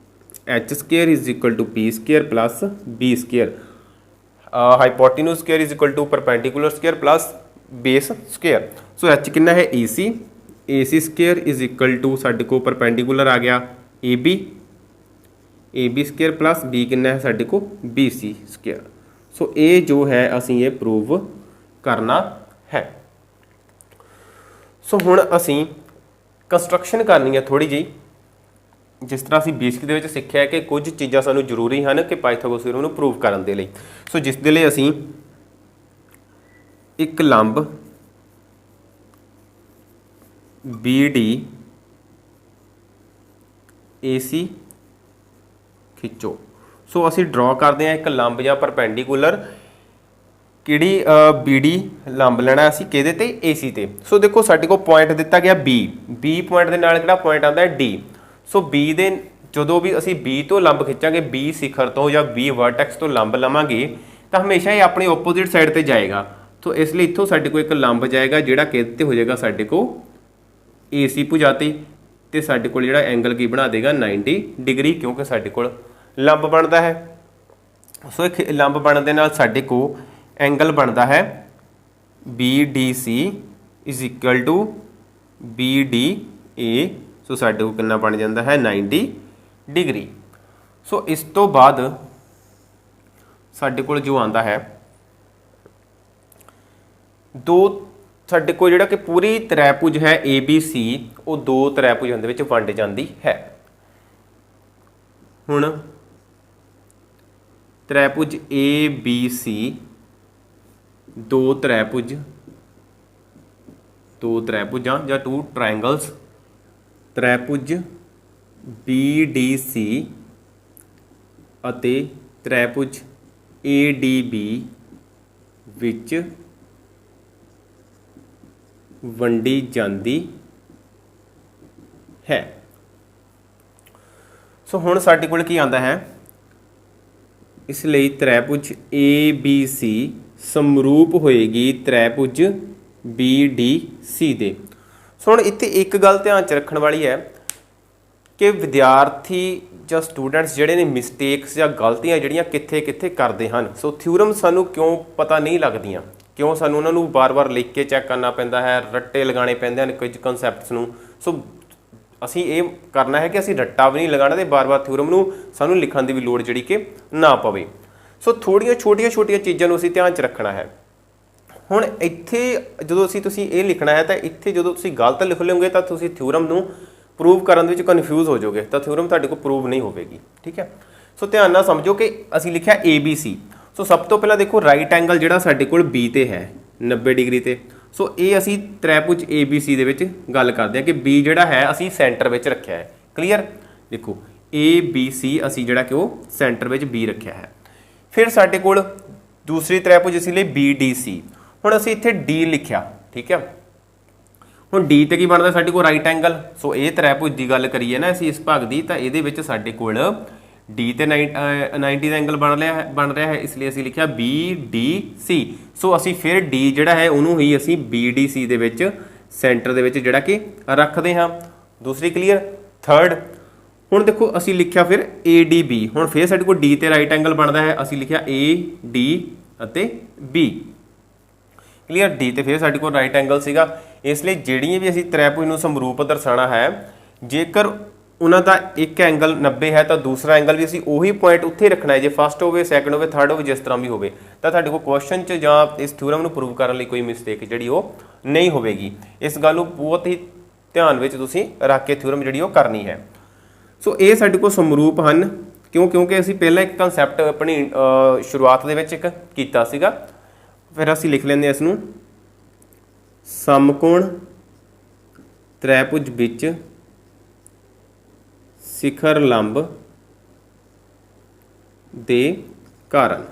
H square is equal to P square plus B square, hypotenuse square is equal to perpendicular square plus base square। So H कितना है AC, AC square is equal to ਸਾਡੇ ਕੋਲ perpendicular ਆ ਗਿਆ A B square plus B ਕਿੰਨਾ ਹੈ ਸਾਡੇ ਕੋਲ ਬੀ ਸੀ ਸਕੁਅਰ। ਸੋ ਇਹ ਜੋ ਹੈ ਅਸੀਂ ਇਹ ਪ੍ਰੂਵ ਕਰਨਾ ਹੈ। ਸੋ ਹੁਣ ਅਸੀਂ ਕੰਸਟਰਕਸ਼ਨ ਕਰਨੀ ਹੈ ਥੋੜ੍ਹੀ ਜਿਹੀ। ਜਿਸ ਤਰ੍ਹਾਂ ਅਸੀਂ ਬੇਸਿਕ ਦੇ ਵਿੱਚ ਸਿੱਖਿਆ ਕਿ ਕੁਝ ਚੀਜ਼ਾਂ ਸਾਨੂੰ ਜ਼ਰੂਰੀ ਹਨ ਕਿ ਪਾਈਥਾਗੋਰਸ ਥਿਊਰਮ ਨੂੰ ਪ੍ਰੂਵ ਕਰਨ ਦੇ ਲਈ। ਸੋ ਜਿਸ ਦੇ ਲਈ ਅਸੀਂ ਇੱਕ ਲੰਬ ਬੀ ਡੀ ਏ ਸੀ ਖਿੱਚੋ। ਸੋ ਅਸੀਂ ਡਰਾ ਕਰਦੇ ਹਾਂ ਇੱਕ ਲੰਬ ਜਾਂ ਪਰਪੈਂਡੀਕੂਲਰ ਕਿਹੜੀ ਬੀ ਡੀ ਲੰਬ ਲੈਣਾ ਅਸੀਂ ਕਿਹਦੇ ਤੇ ਏ ਸੀ ਤੇ। ਸੋ ਦੇਖੋ ਸਾਡੇ ਕੋਲ ਪੁਆਇੰਟ ਦਿੱਤਾ ਗਿਆ ਬੀ ਪੁਆਇੰਟ ਦੇ ਨਾਲ ਕਿਹੜਾ ਪੁਆਇੰਟ ਆਉਂਦਾ ਹੈ ਡੀ। ਸੋ ਬੀ ਦੇ ਜਦੋਂ ਵੀ ਅਸੀਂ ਬੀ ਤੋਂ ਲੰਬ ਖਿੱਚਾਂਗੇ ਬੀ ਸਿਖਰ ਤੋਂ ਜਾਂ ਬੀ ਵਰਟੈਕਸ ਤੋਂ ਲੰਬ ਲਵਾਂਗੇ ਤਾਂ ਹਮੇਸ਼ਾ ਇਹ ਆਪਣੀ ਓਪੋਜ਼ਿਟ ਸਾਈਡ ਤੇ ਜਾਏਗਾ। ਸੋ ਇਸ ਲਈ ਇੱਥੋਂ ਸਾਡੇ ਕੋਲ ਇੱਕ ਲੰਬ ਜਾਏਗਾ ਜਿਹੜਾ ਕਿਹਦੇ ਤੇ ਹੋ ਜਾਏਗਾ ਸਾਡੇ ਕੋਲ ਏ ਸੀ ਭੁਜਾ ਤੇ ਸਾਡੇ ਕੋਲ ਜਿਹੜਾ ਐਂਗਲ ਕੀ ਬਣਾ ਦੇਗਾ 90 ਡਿਗਰੀ ਕਿਉਂਕਿ ਸਾਡੇ ਕੋਲ ਲੰਬ ਬਣਦਾ ਹੈ। ਸੋ ਇੱਕ ਲੰਬ ਬਣਨ ਦੇ ਨਾਲ ਸਾਡੇ ਕੋਲ ਐਂਗਲ ਬਣਦਾ ਹੈ B D C is equal to B D A. So ਸਾਡੇ ਕੋਲ ਕਿੰਨਾ ਬਣ ਜਾਂਦਾ ਹੈ 90 ਡਿਗਰੀ। ਸੋ ਇਸ ਤੋਂ ਬਾਅਦ ਸਾਡੇ ਕੋਲ ਜੋ ਆਉਂਦਾ ਹੈ ਸਾਡੇ ਕੋਲ ਜਿਹੜਾ ਕਿ ਪੂਰੀ ਤ੍ਰੈਭੁਜ ਹੈ ਏ ਬੀ ਸੀ ਉਹ ਦੋ ਤ੍ਰੈਭੁਜਾਂ ਦੇ ਵਿੱਚ ਵੰਡ ਜਾਂਦੀ ਹੈ। ਹੁਣ ਤ੍ਰੈਭੁਜ ਏ ਬੀ ਸੀ ਦੋ ਤ੍ਰੈਭੁਜਾਂ ਜਾਂ ਟੂ ਟ੍ਰਾਇੰਗਲਸ ਤ੍ਰੈਭੁਜ ਬੀ ਡੀ ਸੀ ਅਤੇ ਤ੍ਰੈਭੁਜ ਏ ਡੀ ਬੀ ਵਿੱਚ ਵੰਡੀ ਜਾਂਦੀ ਹੈ। ਸੋ ਹੁਣ ਸਾਡੇ ਕੋਲ ਕੀ ਆਉਂਦਾ ਹੈ ਇਸ ਲਈ ਤ੍ਰੈਭੁਜ ਏ ਬੀ ਸੀ ਸਮਰੂਪ ਹੋਏਗੀ ਤ੍ਰੈਭੁਜ ਬੀ ਡੀ ਸੀ ਦੇ। ਸੋ ਹੁਣ ਇੱਥੇ ਇੱਕ ਗੱਲ ਧਿਆਨ 'ਚ ਰੱਖਣ ਵਾਲੀ ਹੈ ਕਿ ਵਿਦਿਆਰਥੀ ਜਾਂ ਸਟੂਡੈਂਟਸ ਜਿਹੜੇ ਨੇ ਮਿਸਟੇਕਸ ਜਾਂ ਗਲਤੀਆਂ ਜਿਹੜੀਆਂ ਕਿੱਥੇ ਕਿੱਥੇ ਕਰਦੇ ਹਨ। ਸੋ ਥਿਊਰਮ ਸਾਨੂੰ ਕਿਉਂ ਪਤਾ ਨਹੀਂ ਲੱਗਦੀਆਂ, ਕਿਉਂ ਸਾਨੂੰ ਉਹਨਾਂ ਨੂੰ ਵਾਰ-ਵਾਰ ਲਿਖ ਕੇ ਚੈੱਕ ਕਰਨਾ ਪੈਂਦਾ ਹੈ, ਰੱਟੇ ਲਗਾਉਣੇ ਪੈਂਦੇ ਹਨ ਕੁਝ ਕਨਸੈਪਟਸ ਨੂੰ। ਸੋ ਅਸੀਂ ਇਹ ਕਰਨਾ ਹੈ ਕਿ ਅਸੀਂ ਰੱਟਾ ਵੀ ਨਹੀਂ ਲਗਾਉਣਾ ਅਤੇ ਵਾਰ-ਵਾਰ ਥਿਊਰਮ ਨੂੰ ਸਾਨੂੰ ਲਿਖਣ ਦੀ ਵੀ ਲੋੜ ਜਿਹੜੀ ਕਿ ਨਾ ਪਵੇ। ਸੋ ਥੋੜ੍ਹੀਆਂ ਛੋਟੀਆਂ ਚੀਜ਼ਾਂ ਨੂੰ ਅਸੀਂ ਧਿਆਨ 'ਚ ਰੱਖਣਾ ਹੈ। ਹੁਣ ਇੱਥੇ ਜਦੋਂ ਤੁਸੀਂ ਇਹ ਲਿਖਣਾ ਹੈ ਤਾਂ ਇੱਥੇ ਜਦੋਂ ਤੁਸੀਂ ਗਲਤ ਲਿਖ ਲਓਗੇ ਤਾਂ ਤੁਸੀਂ ਥਿਊਰਮ ਨੂੰ ਪ੍ਰੂਵ ਕਰਨ ਦੇ ਵਿੱਚ ਕਨਫਿਊਜ਼ ਹੋ ਜਾਓਗੇ ਤਾਂ ਥਿਊਰਮ ਤੁਹਾਡੇ ਕੋਲ ਪ੍ਰੂਵ ਨਹੀਂ ਹੋਵੇਗੀ। ਠੀਕ ਹੈ। ਸੋ ਧਿਆਨ ਨਾਲ ਸਮਝੋ ਕਿ ਅਸੀਂ ਲਿਖਿਆ ਏ ਬੀ ਸੀ। ਸੋ ਸਭ ਤੋਂ ਪਹਿਲਾਂ ਦੇਖੋ ਰਾਈਟ ਐਂਗਲ ਜਿਹੜਾ ਸਾਡੇ ਕੋਲ ਬੀ ਤੇ ਹੈ 90 ਡਿਗਰੀ ਤੇ। ਸੋ ਇਹ ਅਸੀਂ ਤ੍ਰੈਭੁਜ ਏ ਬੀ ਸੀ ਦੇ ਵਿੱਚ ਗੱਲ ਕਰਦੇ ਹਾਂ ਕਿ ਬੀ ਜਿਹੜਾ ਹੈ ਅਸੀਂ ਸੈਂਟਰ ਵਿੱਚ ਰੱਖਿਆ ਹੈ। ਕਲੀਅਰ। ਦੇਖੋ ਏ ਬੀ ਸੀ ਅਸੀਂ ਜਿਹੜਾ ਕਿ ਉਹ ਸੈਂਟਰ ਵਿੱਚ ਬੀ ਰੱਖਿਆ ਹੈ। ਫਿਰ ਸਾਡੇ ਕੋਲ ਦੂਸਰੀ ਤ੍ਰੈਭੁਜ ਅਸੀਂ ਲਈ ਬੀ ਡੀ ਸੀ। ਹੁਣ ਅਸੀਂ ਇੱਥੇ ਡੀ ਲਿਖਿਆ। ਠੀਕ ਹੈ। ਹੁਣ ਡੀ ਤੇ ਕੀ ਬਣਦਾ ਸਾਡੇ ਕੋਲ ਰਾਈਟ ਐਂਗਲ। ਸੋ ਇਹ ਤ੍ਰੈਭੁਜ ਦੀ ਗੱਲ ਕਰੀਏ ਨਾ ਅਸੀਂ ਇਸ ਭਾਗ ਦੀ ਤਾਂ ਇਹਦੇ ਵਿੱਚ ਸਾਡੇ ਕੋਲ ਡੀ ਤੇ 90 ਦਾ ਐਂਗਲ ਬਣ ਰਿਹਾ ਹੈ ਇਸ ਲਈ ਅਸੀਂ ਲਿਖਿਆ ਬੀ ਡੀ ਸੀ। ਸੋ ਅਸੀਂ ਫਿਰ ਡੀ ਜਿਹੜਾ ਹੈ ਉਹਨੂੰ ਹੀ ਅਸੀਂ ਬੀ ਡੀ ਸੀ ਦੇ ਵਿੱਚ ਸੈਂਟਰ ਦੇ ਵਿੱਚ ਜਿਹੜਾ ਕਿ ਰੱਖਦੇ ਹਾਂ। ਦੂਸਰੀ ਕਲੀਅਰ। ਥਰਡ ਹੁਣ ਦੇਖੋ ਅਸੀਂ ਲਿਖਿਆ ਫਿਰ ਏ ਡੀ ਬੀ। ਹੁਣ ਫਿਰ ਸਾਡੇ ਕੋਲ ਡੀ ਤੇ ਰਾਈਟ ਐਂਗਲ ਬਣਦਾ ਹੈ ਅਸੀਂ ਲਿਖਿਆ ਏ ਡੀ ਅਤੇ ਬੀ। ਕਲੀਅਰ। ਡੀ ਤੇ ਫਿਰ ਸਾਡੇ ਕੋਲ ਰਾਈਟ ਐਂਗਲ ਸੀਗਾ ਇਸ ਲਈ ਜਿਹੜੀਆਂ ਵੀ ਅਸੀਂ ਤ੍ਰੈਭੁਜ ਨੂੰ ਸਮਰੂਪ ਦਰਸਾਉਣਾ ਹੈ ਜੇਕਰ ਉਹਨਾਂ ਦਾ ਇੱਕ ਐਂਗਲ 90 ਹੈ ਤਾਂ ਦੂਸਰਾ ਐਂਗਲ ਵੀ ਅਸੀਂ ਉਹੀ ਪੁਆਇੰਟ ਉੱਥੇ ਰੱਖਣਾ ਹੈ। ਜੇ ਫਸਟ ਹੋਵੇ ਸੈਕੰਡ ਹੋਵੇ ਥਰਡ ਹੋਵੇ ਜਿਸ ਤਰ੍ਹਾਂ ਵੀ ਹੋਵੇ ਤਾਂ ਤੁਹਾਡੇ ਕੋਲ ਕੁਐਸਚਨ 'ਚ ਜਾਂ ਇਸ ਥਿਊਰਮ ਨੂੰ ਪ੍ਰੂਵ ਕਰਨ ਲਈ ਕੋਈ ਮਿਸਟੇਕ ਜਿਹੜੀ ਉਹ ਨਹੀਂ ਹੋਵੇਗੀ। ਇਸ ਗੱਲ ਨੂੰ ਬਹੁਤ ਹੀ ਧਿਆਨ ਵਿੱਚ ਤੁਸੀਂ ਰੱਖ ਕੇ ਥਿਊਰਮ ਜਿਹੜੀ ਉਹ ਕਰਨੀ ਹੈ। ਸੋ ਇਹ ਸਾਡੇ ਕੋਲ ਸਮਰੂਪ ਹਨ ਕਿਉਂਕਿ ਅਸੀਂ ਪਹਿਲਾਂ ਇੱਕ ਕਨਸੈਪਟ ਆਪਣੀ ਸ਼ੁਰੂਆਤ ਦੇ ਵਿੱਚ ਇੱਕ ਕੀਤਾ ਸੀਗਾ। ਫਿਰ ਅਸੀਂ ਲਿਖ ਲੈਂਦੇ ਹਾਂ ਇਸ ਨੂੰ ਸਮਕੋਣ ਤ੍ਰੈਭੁਜ ਵਿੱਚ ਸਿਖਰ ਲੰਬ ਦੇ ਕਾਰਨ।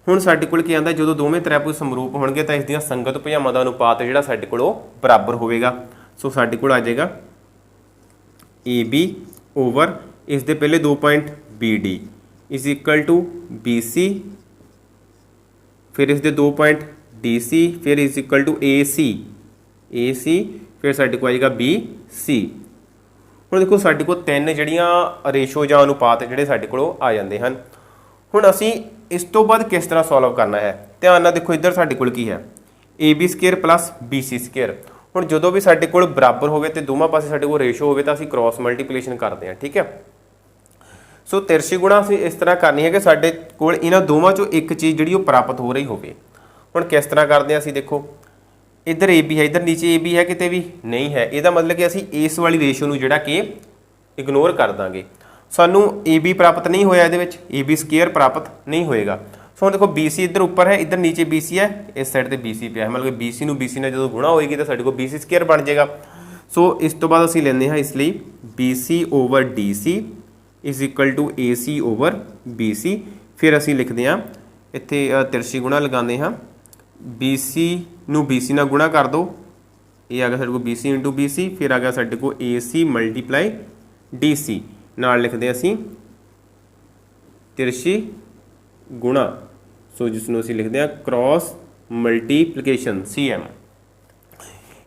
ਹੁਣ ਸਾਡੇ ਕੋਲ ਕੀ ਆਉਂਦਾ ਜਦੋਂ ਦੋਵੇਂ ਤ੍ਰੈਭੁਜ ਸਮਰੂਪ ਹੋਣਗੇ ਤਾਂ ਇਸ ਦੀਆਂ ਸੰਗਤ ਭੁਜਾਵਾਂ ਦਾ ਅਨੁਪਾਤ ਜਿਹੜਾ ਸਾਡੇ ਕੋਲ ਉਹ ਬਰਾਬਰ ਹੋਵੇਗਾ। ਸੋ ਸਾਡੇ ਕੋਲ ਆ ਜਾਏਗਾ ਏ ਬੀ ਓਵਰ ਇਸ ਦੇ ਪਹਿਲੇ ਦੋ point B D is equal to B C ਫਿਰ ਇਸ ਦੇ ਦੋ ਪੁਆਇੰਟ ਡੀ ਸੀ ਫਿਰ is equal to A C ਫਿਰ ਸਾਡੇ ਕੋਲ ਆਏਗਾ ਬੀ ਸੀ। ਹੁਣ ਦੇਖੋ ਸਾਡੇ ਕੋਲ ਤਿੰਨ ਜਿਹੜੀਆਂ ਰੇਸ਼ੋ ਜਾਂ ਅਨੁਪਾਤ ਜਿਹੜੇ ਸਾਡੇ ਕੋਲ ਆ ਜਾਂਦੇ ਹਨ। ਹੁਣ ਅਸੀਂ ਇਸ ਤੋਂ ਬਾਅਦ ਕਿਸ ਤਰ੍ਹਾਂ ਸੋਲਵ ਕਰਨਾ ਹੈ ਧਿਆਨ ਨਾਲ ਦੇਖੋ। ਇੱਧਰ ਸਾਡੇ ਕੋਲ ਕੀ ਹੈ A B square plus B C square. ਹੁਣ ਜਦੋਂ भी ਸਾਡੇ ਕੋਲ ਬਰਾਬਰ ਹੋਵੇ ਤੇ ਦੋਵਾਂ ਪਾਸੇ ਸਾਡੇ ਕੋਲ ਰੇਸ਼ੋ ਹੋਵੇ ਤਾਂ ਅਸੀਂ ਕ੍ਰਾਸ ਮਲਟੀਪਲੀਕੇਸ਼ਨ ਕਰਦੇ ਹਾਂ। ਠੀਕ ਹੈ, ਸੋ ਤਿਰਛੀ ਗੁਣਾ ਅਸੀਂ ਇਸ ਤਰ੍ਹਾਂ ਕਰਨੀ ਹੈ ਕਿ ਸਾਡੇ ਕੋਲ ਇਹਨਾਂ ਦੋਵਾਂ ਚੋਂ ਇੱਕ ਚੀਜ਼ ਜਿਹੜੀ ਉਹ ਪ੍ਰਾਪਤ ਹੋ ਰਹੀ ਹੋਵੇ। ਹੁਣ ਕਿਸ ਤਰ੍ਹਾਂ ਕਰਦੇ ਹਾਂ ਅਸੀਂ, ਦੇਖੋ ਇੱਧਰ ਏ ਬੀ ਹੈ, ਇੱਧਰ ਨੀਚੇ ਏ ਬੀ ਹੈ, ਕਿਤੇ ਵੀ ਨਹੀਂ ਹੈ। ਇਹਦਾ ਮਤਲਬ ਕਿ ਅਸੀਂ ਇਸ ਵਾਲੀ ਰੇਸ਼ੋ ਨੂੰ ਜਿਹੜਾ ਕਿ ਇਗਨੋਰ ਕਰ ਦਾਂਗੇ। ਸਾਨੂੰ ਏ ਬੀ ਪ੍ਰਾਪਤ ਨਹੀਂ ਹੋਇਆ, ਇਹਦੇ ਵਿੱਚ ਏ ਬੀ ਸਕੁਏਅਰ ਪ੍ਰਾਪਤ ਨਹੀਂ ਹੋਏਗਾ। ਸੋ ਹੁਣ ਦੇਖੋ ਬੀ ਸੀ ਇੱਧਰ ਉੱਪਰ ਹੈ, ਇੱਧਰ ਨੀਚੇ ਬੀ ਸੀ ਹੈ, ਇਸ ਸਾਈਡ ਤੇ ਬੀ ਸੀ ਪਿਆ ਹੈ, ਮਤਲਬ ਕਿ ਬੀ ਸੀ ਨੂੰ ਬੀ ਸੀ ਨਾਲ ਜਦੋਂ ਗੁਣਾ ਹੋਏਗੀ ਤਾਂ ਸਾਡੇ ਕੋਲ ਬੀ ਸੀ ਸਕੁਏਅਰ ਬਣ ਜਾਏਗਾ। ਸੋ ਇਸ ਤੋਂ ਬਾਅਦ ਅਸੀਂ ਲੈਂਦੇ ਹਾਂ ਇਸ ਲਈ B C over D C is equal to A C over B C. ਫਿਰ ਅਸੀਂ ਲਿਖਦੇ ਹਾਂ ਇੱਥੇ ਤਿਰਛੀ ਗੁਣਾ ਲਗਾਉਂਦੇ ਹਾਂ, ਬੀ ਸੀ ਨੂੰ ਬੀ ਸੀ ਨਾਲ ਗੁਣਾ ਕਰ ਦਿਓ, ਇਹ ਆ ਗਿਆ ਸਾਡੇ ਕੋਲ B C into B C, ਫਿਰ ਆ ਗਿਆ ਸਾਡੇ ਕੋਲ ਏ ਸੀ ਮਲਟੀਪਲਾਈ ਡੀ ਸੀ, ਨਾਲ ਲਿਖਦੇ ਅਸੀਂ ਤਿਰਛੀ ਗੁਣਾ। ਸੋ ਜਿਸ ਨੂੰ ਅਸੀਂ ਲਿਖਦੇ ਹਾਂ ਕ੍ਰਾਸ ਮਲਟੀਪਲੀਕੇਸ਼ਨ CM।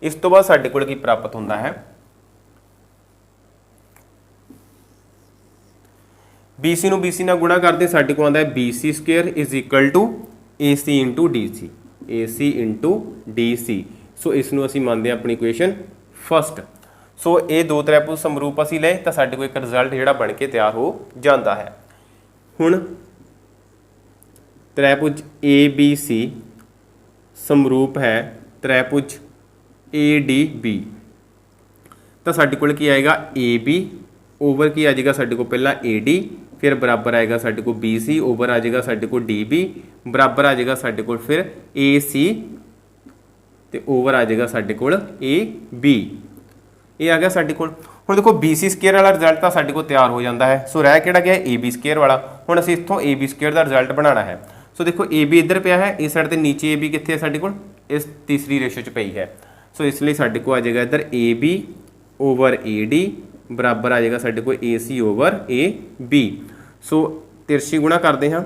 ਇਸ ਤੋਂ ਬਾਅਦ ਸਾਡੇ ਕੋਲ ਕੀ ਪ੍ਰਾਪਤ ਹੁੰਦਾ ਹੈ, BC ਨੂੰ BC ਨਾਲ ਗੁਣਾ ਕਰਦੇ ਸਾਡੇ ਕੋਲ ਆਉਂਦਾ ਹੈ BC square is equal to AC into DC, AC into DC। So ਇਸ ਨੂੰ ਅਸੀਂ ਮੰਨਦੇ ਹਾਂ ਆਪਣੀ ਇਕੁਏਸ਼ਨ ਫਸਟ। ਸੋ ਇਹ ਦੋ ਤ੍ਰਿਭੁਜ ਸਮਰੂਪ ਅਸੀਂ ਲਏ ਤਾਂ ਸਾਡੇ ਕੋਲ ਇੱਕ ਰਿਜ਼ਲਟ ਜਿਹੜਾ ਬਣ ਕੇ ਤਿਆਰ ਹੋ ਜਾਂਦਾ ਹੈ। ਹੁਣ ਤ੍ਰਿਭੁਜ ABC ਸਮਰੂਪ ਹੈ ਤ੍ਰਿਭੁਜ ADB, ਤਾਂ ਸਾਡੇ ਕੋਲ ਕੀ ਆਏਗਾ AB ਓਵਰ ਕੀ ਆ ਜਾਏਗਾ ਸਾਡੇ ਕੋਲ ਪਹਿਲਾਂ AD, ਫਿਰ ਬਰਾਬਰ ਆਏਗਾ ਸਾਡੇ ਕੋਲ BC ਓਵਰ ਆ ਜਾਏਗਾ ਸਾਡੇ ਕੋਲ DB, ਬਰਾਬਰ ਆ ਜਾਏਗਾ ਸਾਡੇ ਕੋਲ ਫਿਰ AC ਤੇ ਓਵਰ ਆ ਜਾਏਗਾ ਸਾਡੇ ਕੋਲ AB। ਇਹ ਆ ਗਿਆ ਸਾਡੇ ਕੋਲ। ਹੁਣ ਦੇਖੋ BC ਸਕੁਏਅਰ ਵਾਲਾ ਰਿਜ਼ਲਟ ਤਾਂ ਸਾਡੇ ਕੋਲ ਤਿਆਰ ਹੋ ਜਾਂਦਾ ਹੈ। ਸੋ ਰਹਿ ਕਿਹੜਾ ਗਿਆ AB ਸਕੁਏਅਰ ਵਾਲਾ। ਹੁਣ ਅਸੀਂ ਇੱਥੋਂ AB ਸਕੁਏਅਰ ਦਾ ਰਿਜ਼ਲਟ ਬਣਾਉਣਾ ਹੈ। ਸੋ ਦੇਖੋ AB ਇੱਧਰ ਪਿਆ ਹੈ, ਇਸ ਸਾਈਡ ਤੇ ਨੀਚੇ AB ਕਿੱਥੇ ਹੈ ਸਾਡੇ ਕੋਲ, ਇਸ ਤੀਸਰੀ ਰੇਸ਼ੋ 'ਚ ਪਈ ਹੈ। ਸੋ ਇਸ ਲਈ ਸਾਡੇ ਕੋਲ ਆ ਜਾਏਗਾ ਇੱਧਰ AB ਓਵਰ AD ਬਰਾਬਰ ਆ ਜਾਏਗਾ ਸਾਡੇ ਕੋਲ AC ਓਵਰ AB। ਸੋ ਤਿਰਛੀ ਗੁਣਾ ਕਰਦੇ ਹਾਂ,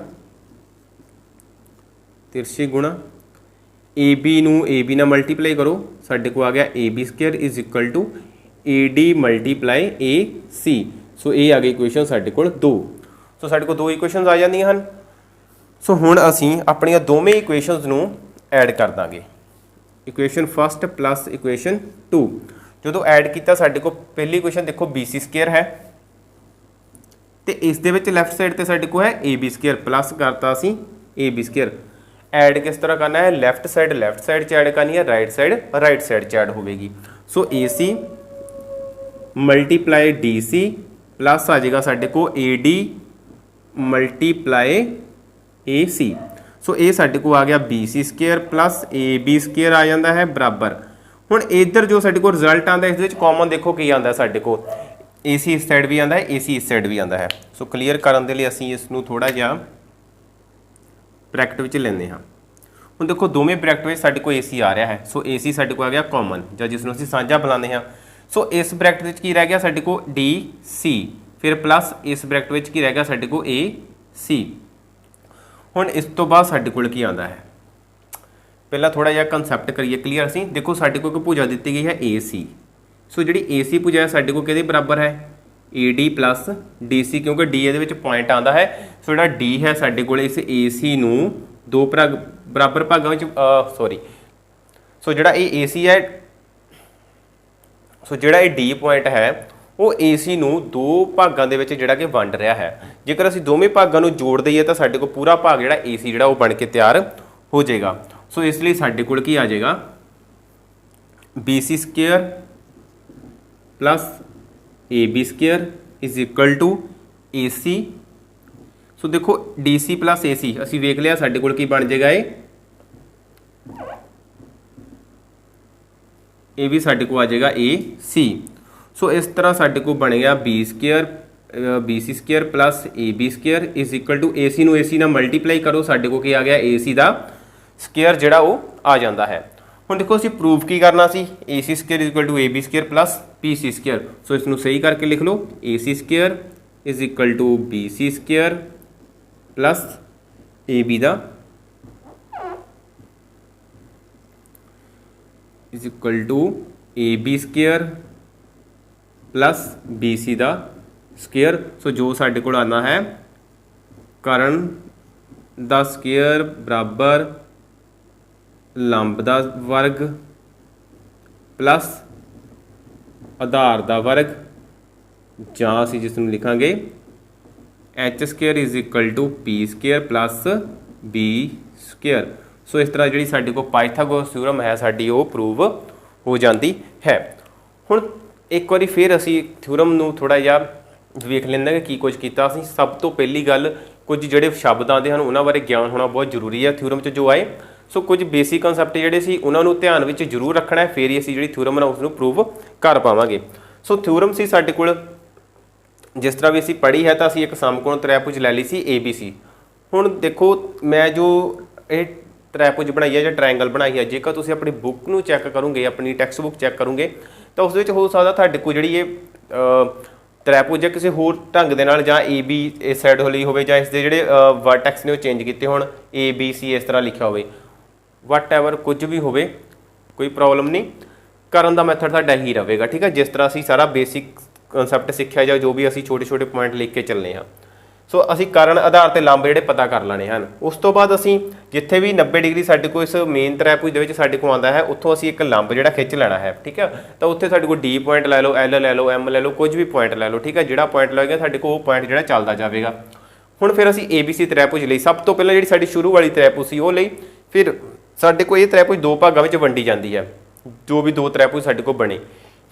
ਤਿਰਛੀ ਗੁਣਾ AB ਨੂੰ AB ਨਾਲ ਮਲਟੀਪਲਾਈ ਕਰੋ, ਸਾਡੇ ਕੋਲ ਆ ਗਿਆ AB square is equal to AD multiply AC। So ਇਹ ਆ ਗਈ ਇਕੁਏਸ਼ਨ ਸਾਡੇ ਕੋਲ 2। ਸੋ ਸਾਡੇ ਕੋਲ ਦੋ ਇਕੁਏਸ਼ਨਸ ਆ ਜਾਂਦੀਆਂ ਹਨ। ਸੋ ਹੁਣ ਅਸੀਂ ਆਪਣੀਆਂ ਦੋਵੇਂ ਇਕੁਏਸ਼ਨਸ ਨੂੰ ਐਡ ਕਰ ਦਾਂਗੇ, ਇਕੁਏਸ਼ਨ ਫਸਟ ਪਲੱਸ ਇਕੁਏਸ਼ਨ 2। ਜਦੋਂ ਐਡ ਕੀਤਾ ਸਾਡੇ ਕੋਲ ਪਹਿਲੀ ਇਕੁਏਸ਼ਨ ਦੇਖੋ BC ਸਕੁਏਅਰ ਹੈ ਤੇ ਇਸ ਦੇ ਵਿੱਚ ਲੈਫਟ ਸਾਈਡ ਤੇ ਸਾਡੇ ਕੋਲ ਹੈ AB ਸਕੁਏਅਰ, ਪਲੱਸ ਕਰਤਾ ਅਸੀਂ AB ਸਕੁਏਅਰ। ਐਡ ਕਿਸ ਤਰ੍ਹਾਂ ਕਰਨਾ ਹੈ, ਲੈਫਟ ਸਾਈਡ 'ਚ ਐਡ ਕਰਨੀ ਹੈ, ਰਾਈਟ ਸਾਈਡ 'ਚ ਐਡ ਹੋਵੇਗੀ। ਸੋ AC ਮਲਟੀਪਲਾਈ DC ਪਲੱਸ ਆ ਜਾਏਗਾ ਸਾਡੇ ਕੋਲ AD ਮਲਟੀਪਲਾਈ AC। ਸੋ ਇਹ ਸਾਡੇ ਕੋਲ ਆ ਗਿਆ BC square plus AB square ਆ ਜਾਂਦਾ ਹੈ ਬਰਾਬਰ। ਹੁਣ ਇੱਧਰ ਜੋ ਸਾਡੇ ਕੋਲ ਰਿਜ਼ਲਟ ਆਉਂਦਾ ਇਸ ਦੇ ਵਿੱਚ ਕਾਮਨ ਦੇਖੋ ਕੀ ਆਉਂਦਾ ਸਾਡੇ ਕੋਲ, AC ਇਸ ਸਾਈਡ ਵੀ ਆਉਂਦਾ ਹੈ, AC ਇਸ ਸਾਈਡ ਵੀ ਆਉਂਦਾ ਹੈ। ਸੋ ਕਲੀਅਰ ਕਰਨ ਦੇ ਲਈ ਅਸੀਂ ਇਸ ਨੂੰ ਥੋੜਾ ਜਿਹਾ ਬ੍ਰੈਕਟ ਵਿੱਚ ਲੈਂਦੇ ਹਾਂ। ਹੁਣ ਦੇਖੋ ਦੋਵੇਂ ਬ੍ਰੈਕਟ ਵਿੱਚ ਸਾਡੇ ਕੋਲ AC ਆ ਰਿਹਾ ਹੈ। ਸੋ AC ਸਾਡੇ ਕੋਲ ਆ ਗਿਆ ਕਾਮਨ, ਜਾਂ ਜਿਸ ਨੂੰ ਅਸੀਂ ਸਾਂਝਾ ਬੁਲਾਉਂਦੇ ਹਾਂ। ਸੋ ਇਸ ਬ੍ਰੈਕਟ ਵਿੱਚ ਕੀ ਰਹਿ ਗਿਆ ਸਾਡੇ ਕੋਲ DC, ਫਿਰ ਪਲੱਸ ਇਸ ਬ੍ਰੈਕਟ ਵਿੱਚ ਕੀ ਰਹਿ ਗਿਆ ਸਾਡੇ ਕੋਲ AC। ਹੁਣ ਇਸ ਤੋਂ ਬਾਅਦ ਸਾਡੇ ਕੋਲ ਕੀ ਆਉਂਦਾ ਹੈ, ਪਹਿਲਾਂ ਥੋੜਾ ਜਿਹਾ ਕਨਸੈਪਟ ਕਰੀਏ ਕਲੀਅਰ ਅਸੀਂ। ਦੇਖੋ ਸਾਡੇ ਕੋਲ ਇੱਕ ਭੁਜਾ ਦਿੱਤੀ ਗਈ ਹੈ AC। ਸੋ ਜਿਹੜੀ AC ਭੁਜਾ ਹੈ ਸਾਡੇ ਕੋਲ ਕਿਹਦੇ ਬਰਾਬਰ ਹੈ, AD ਪਲੱਸ DC, ਕਿਉਂਕਿ D ਇਹਦੇ ਵਿੱਚ ਪੁਆਇੰਟ ਆਉਂਦਾ ਹੈ। ਸੋ ਜਿਹੜਾ D ਹੈ ਸਾਡੇ ਕੋਲ ਇਸ AC ਨੂੰ ਦੋ ਬਰਾਬਰ ਭਾਗਾਂ ਵਿੱਚ ਸੋ ਜਿਹੜਾ ਇਹ AC ਹੈ, ਸੋ ਜਿਹੜਾ ਇਹ D ਪੁਆਇੰਟ ਹੈ ਉਹ AC ਨੂੰ ਦੋ ਭਾਗਾਂ ਦੇ ਵਿੱਚ ਜਿਹੜਾ ਕਿ ਵੰਡ ਰਿਹਾ ਹੈ। ਜੇਕਰ ਅਸੀਂ ਦੋਵੇਂ ਭਾਗਾਂ ਨੂੰ ਜੋੜ ਦਈਏ ਤਾਂ ਸਾਡੇ ਕੋਲ ਪੂਰਾ ਭਾਗ ਜਿਹੜਾ AC ਜਿਹੜਾ ਉਹ ਬਣ ਕੇ ਤਿਆਰ ਹੋ ਜਾਏਗਾ। ਸੋ ਇਸ ਲਈ ਸਾਡੇ ਕੋਲ ਕੀ ਆ ਜਾਏਗਾ, BC square plus AB square is equal to AC। So ਦੇਖੋ DC ਪਲੱਸ AC ਅਸੀਂ ਵੇਖ ਲਿਆ ਸਾਡੇ ਕੋਲ ਕੀ ਬਣ ਜਾਏਗਾ, ਇਹ ਵੀ ਸਾਡੇ ਕੋਲ ਆ ਜਾਏਗਾ AC। ਸੋ ਇਸ ਤਰ੍ਹਾਂ ਸਾਡੇ ਕੋਲ ਬਣੇਗਾ BC square plus AB square is equal to AC ਨੂੰ AC ਨਾਲ ਮਲਟੀਪਲਾਈ ਕਰੋ, ਸਾਡੇ ਕੋਲ ਕੀ ਆ ਗਿਆ AC ਦਾ ਸਕੁਏਅਰ ਜਿਹੜਾ ਉਹ ਆ ਜਾਂਦਾ ਹੈ। ਹੁਣ ਦੇਖੋ ਅਸੀਂ ਪ੍ਰੂਫ ਕੀ ਕਰਨਾ ਸੀ, AC square is equal to AB square plus BC square. So ਇਸ ਨੂੰ ਸਹੀ ਕਰਕੇ ਲਿਖ ਲਓ, AC square is equal to BC square plus AB ਦਾ is equal to AB square plus BC ਦਾ ਸਕੁਏਅਰ। ਸੋ ਜੋ ਸਾਡੇ ਕੋਲ ਆਉਣਾ ਹੈ ਕਰਨ ਦਾ ਸਕੁਏਅਰ ਬਰਾਬਰ ਲੰਬ ਦਾ ਵਰਗ प्लस आधार का वर्ग ਜਾਂ ਅਸੀਂ ਜਿਸ ਨੂੰ ਲਿਖਾਂਗੇ H square is equal to P square plus B square. So इस तरह जी साढ़े को पाइथागोरस थ्योरम है साड़ी वो प्रूव हो जाती है। हुण एक बार फिर असी थ्योरम नूं थोड़ा जिहा वेख लैंदे कि की कुछ कीता असीं। सब तो पहली गल कुछ जिहड़े शब्द आते हैं उन्होंने बारे ज्ञान होना बहुत जरूरी है थ्योरम च जो आए। सो कुछ बेसिक कंसैप्ट जिहड़े सी उन्होंने ध्यान में जरूर रखना है, फिर ही असीं जिहड़ी थ्योरम है उसनूं प्रूव कर पावांगे। सो थ्योरम सी साडे कोल जिस तरह भी असी पढ़ी है तो असी एक समकोण त्रिभुज लै ली सी ABC। हुण देखो मैं जो ये त्रिभुज बनाई है या ट्रायंगल बनाई है, जेकर तुसीं अपनी बुक नूं चैक करोगे, अपनी टैक्सट बुक चैक करोगे तो उस हो सकता तुहाडे कोल जिहड़ी ये त्रिभुज है किसी होर ढंग दे नाल जां AB इस साइड होली होवे जां इसदे जिहड़े वर्टेक्स ने वो चेंज कीते होण ABC इस तरह लिखा होवे, वट एवर कुछ भी होवे कोई प्रॉब्लम नहीं, करन दा मैथड साडा ही रहेगा। ठीक है, जिस तरह असी सारा बेसिक कंसैप्ट सीखिया जाए जो भी असी छोटे छोटे पॉइंट लिख के चलने हाँ। सो असी कारण आधार ते लंब जिहड़े पता कर लेने हैं। उस तो बाद असी जिथे भी 90 डिग्री साडे को इस मेन त्रिभुज दे विच साडे को आंदा है उत्थों असी एक लंब जिहड़ा खिंच लेना है। ठीक है, तो उत्थे साडे को D पॉइंट लै लो, L लै लो, M लै लो, कुछ भी पॉइंट लै लो। ठीक है, जिहड़ा पॉइंट लगेगा साडे को वो पॉइंट जिहड़ा चलदा जाएगा। हुण फिर असी ABC त्रिभुज लई सब तो पहले जिहड़ी साडी शुरू वाली त्रिभुज सी वो लई, फिर साडे को ये त्रिभुज दो भागां विच वंडी जाती है, जो भी दो त्रिभुज साडे को बने।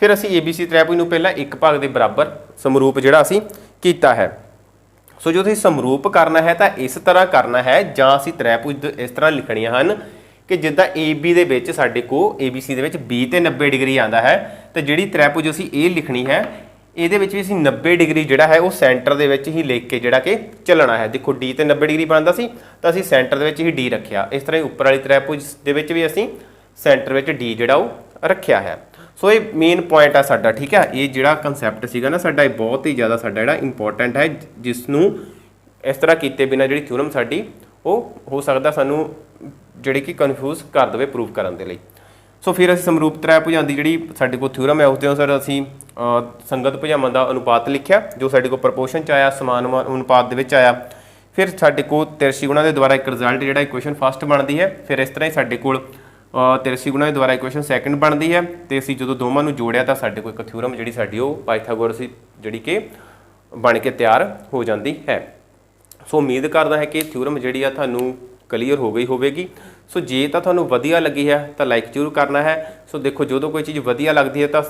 फिर असी ABC त्रिभुज नूं पहला एक भाग के बराबर समरूप जिहड़ा असी कीता है। सो जो तुसीं समरूप करना है तो इस तरह करना है, जां असी त्रिभुज इस तरह लिखणियां हन कि जिद्दां AB दे विच साडे को ABC दे विच B ते 90 डिग्री आंदा है, तो जिहड़ी त्रिभुज असी ये लिखनी है ਇਹਦੇ ਵਿੱਚ ਵੀ ਅਸੀਂ 90 डिग्री ਜਿਹੜਾ ਹੈ ਉਹ ਸੈਂਟਰ ਦੇ ਵਿੱਚ ਹੀ ਲਿਖ ਕੇ ਜਿਹੜਾ ਕਿ ਚੱਲਣਾ ਹੈ। ਦੇਖੋ D ਤੇ 90 डिग्री ਬਣਦਾ ਸੀ ਤਾਂ ਅਸੀਂ ਸੈਂਟਰ ਦੇ ਵਿੱਚ ਹੀ D ਰੱਖਿਆ। ਇਸ ਤਰ੍ਹਾਂ ਹੀ ਉੱਪਰ ਵਾਲੀ त्रिभुज ਦੇ ਵਿੱਚ ਵੀ ਅਸੀਂ ਸੈਂਟਰ ਵਿੱਚ D ਜਿਹੜਾ ਉਹ ਰੱਖਿਆ ਹੈ। सो ये मेन पॉइंट है साडा। ठीक है, ये जिहड़ा कंसैप्ट सीगा ना साडा बहुत ही ज़्यादा साडा जिहड़ा इंपॉर्टेंट है, जिसनूं इस तरह कीते बिना जिहड़ी थ्योरम साडी वो हो सकदा सानूं जिहड़ी कि कन्फ्यूज़ कर देवे प्रूव करन दे लई। सो फिर असीं समरूप त्रिभुजां दी जिहड़ी साडे कोल थ्योरम है उसदे अनुसार असीं संगत भुजावां दा अनुपात लिखिया जो साडे कोल प्रपोर्शन च आया, समान अनुपात दे विच आया। फिर साडे कोल तिरछी गुणा दे द्वारा एक रिजल्ट जिहड़ा इक्वेशन फस्ट बनदी है। फिर इस तरह ही साडे कोल तिरछी गुणा के द्वारा इक्वेशन सैकेंड बनती है। तो असीं जो दोवां नूं जोड़िया तो साडे कोल एक थ्योरम जिहड़ी साडी वो पाइथागोरस जिहड़ी कि बन के तैयार हो जाती है। सो उम्मीद करदा है कि थ्योरम जिहड़ी आ तुहानूं क्लीयर हो गई होवेगी। सो जे तां तुहानूं वधिया लगी है तो लाइक जरूर करना है। सो देखो जो कोई चीज़ वधिया लगती है तो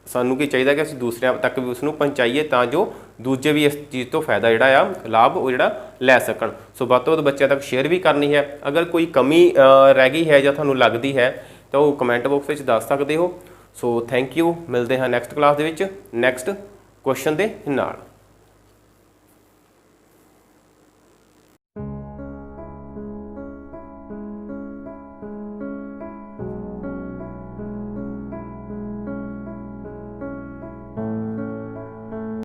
सानूं की चाहिए कि असीं दूसरिਆਂ तक भी उसनूं पहुँचाईए तां जो दूजे भी इस चीज़ तो फायदा जिहड़ा आ लाभ वो जिहड़ा लै सकण। सो वध तो वध बच्चों तक शेयर भी करनी है। अगर कोई कमी रह गई है जां तुहानूं लगदी है तो वो कमेंट बॉक्स में दस सकते हो। सो थैंक यू, मिलते हैं नैक्सट क्लास दे विच नैक्सट क्वेश्चन दे नाल।